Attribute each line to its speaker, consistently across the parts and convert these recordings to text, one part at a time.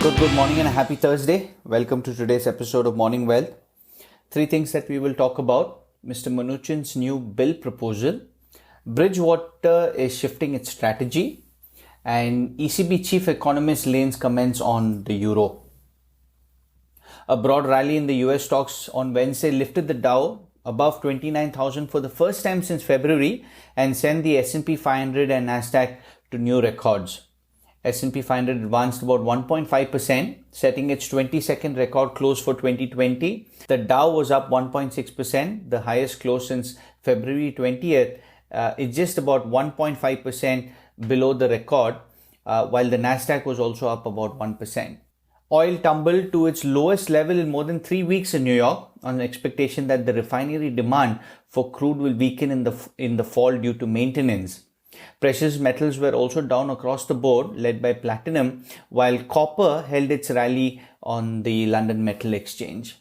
Speaker 1: Good morning and a happy Thursday. Welcome to today's episode of Morning Wealth. Three things that we will talk about. Mr. Mnuchin's new bill proposal. Bridgewater is shifting its strategy. And ECB Chief Economist Lane's comments on the euro. A broad rally in the US stocks on Wednesday lifted the Dow above 29,000 for the first time since February and sent the S&P 500 and Nasdaq to new records. S&P 500 advanced about 1.5%, setting its 22nd record close for 2020. The Dow was up 1.6%, the highest close since February 20th. It's just about 1.5% below the record, while the Nasdaq was also up about 1%. Oil tumbled to its lowest level in more than 3 weeks in New York on the expectation that the refinery demand for crude will weaken in the fall due to maintenance. Precious metals were also down across the board, led by platinum, while copper held its rally on the London Metal Exchange.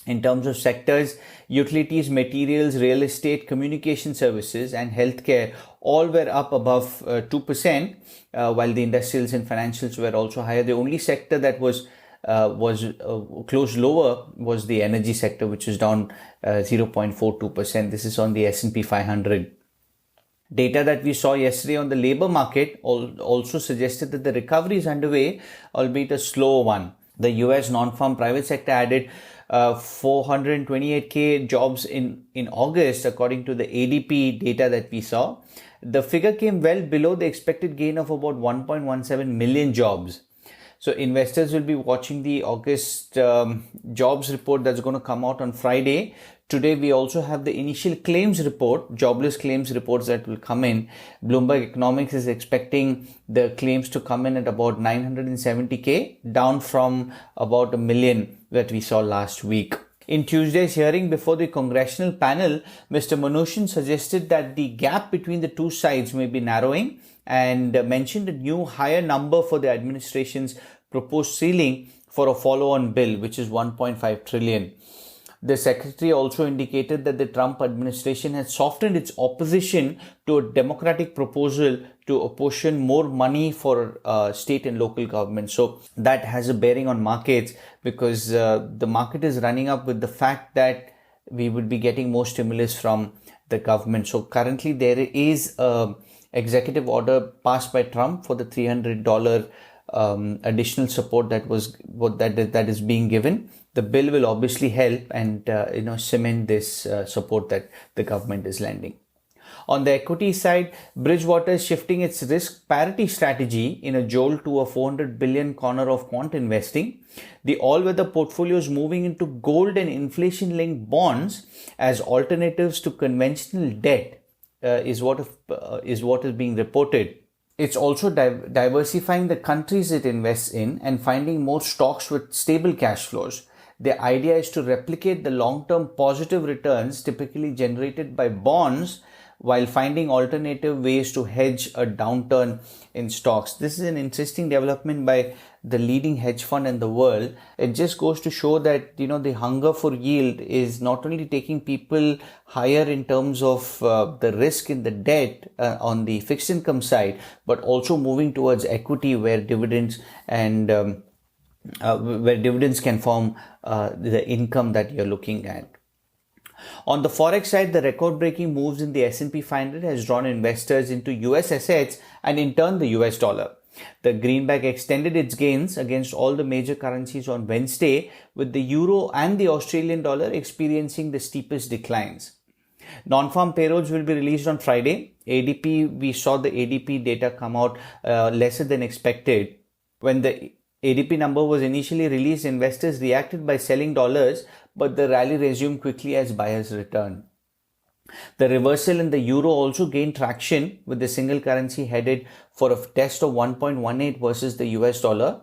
Speaker 1: In terms of sectors, utilities, materials, real estate, communication services and healthcare all were up above 2%, while the industrials and financials were also higher. The only sector that was closed lower was the energy sector, which is down 0.42%. This is on the S&P 500. Data that we saw yesterday on the labor market also suggested that the recovery is underway, albeit a slow one. The US non-farm private sector added 428k jobs in August, according to the ADP data that we saw. The figure came well below the expected gain of about 1.17 million jobs. So investors will be watching the August jobs report that's going to come out on Friday. Today, we also have the initial claims report, jobless claims reports that will come in. Bloomberg Economics is expecting the claims to come in at about 970k, down from about 1 million that we saw last week. In Tuesday's hearing before the congressional panel, Mr. Mnuchin suggested that the gap between the two sides may be narrowing and mentioned a new higher number for the administration's proposed ceiling for a follow-on bill, which is 1.5 trillion. The secretary also indicated that the Trump administration has softened its opposition to a Democratic proposal to apportion more money for state and local government. So that has a bearing on markets because the market is running up with the fact that we would be getting more stimulus from the government. So currently there is a executive order passed by Trump for the $300 additional support that is being given. The bill will obviously help and cement this support that the government is lending. On the equity side, Bridgewater is shifting its risk parity strategy in a jolt to a 400 billion corner of quant investing. The all-weather portfolio is moving into gold and inflation-linked bonds as alternatives to conventional debt is what is being reported. It's also diversifying the countries it invests in and finding more stocks with stable cash flows. The idea is to replicate the long-term positive returns typically generated by bonds while finding alternative ways to hedge a downturn in stocks. This is an interesting development by the leading hedge fund in the world. It just goes to show that, the hunger for yield is not only taking people higher in terms of the risk in the debt on the fixed income side, but also moving towards equity where dividends and where dividends can form the income that you're looking at. On the Forex side, the record-breaking moves in the S&P 500 has drawn investors into US assets and in turn the US dollar. The greenback extended its gains against all the major currencies on Wednesday, with the euro and the Australian dollar experiencing the steepest declines. Non-farm payrolls will be released on Friday. We saw the ADP data come out lesser than expected. When the ADP number was initially released, investors reacted by selling dollars, but the rally resumed quickly as buyers returned. The reversal in the euro also gained traction, with the single currency headed for a test of 1.18 versus the US dollar.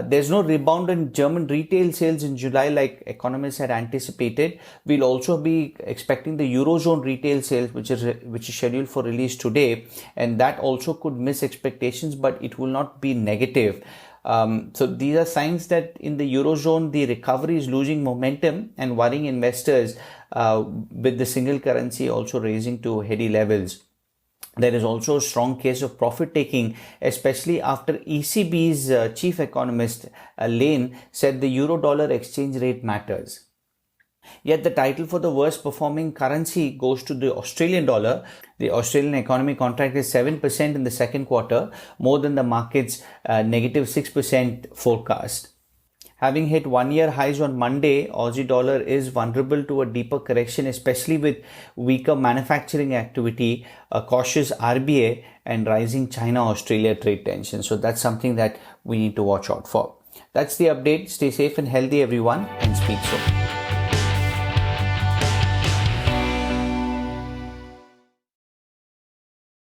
Speaker 1: There's no rebound in German retail sales in July like economists had anticipated. We'll also be expecting the Eurozone retail sales, which is scheduled for release today, and that also could miss expectations, but it will not be negative. So these are signs that in the Eurozone, the recovery is losing momentum and worrying investors with the single currency also raising to heady levels. There is also a strong case of profit taking, especially after ECB's chief economist Lane said the euro-dollar exchange rate matters. Yet the title for the worst performing currency goes to the Australian dollar. The Australian economy contracted 7% in the second quarter, more than the market's negative 6% forecast. Having hit one-year highs on Monday, Aussie dollar is vulnerable to a deeper correction, especially with weaker manufacturing activity, a cautious RBA, and rising China-Australia trade tensions. So that's something that we need to watch out for. That's the update. Stay safe and healthy, everyone, and speak soon.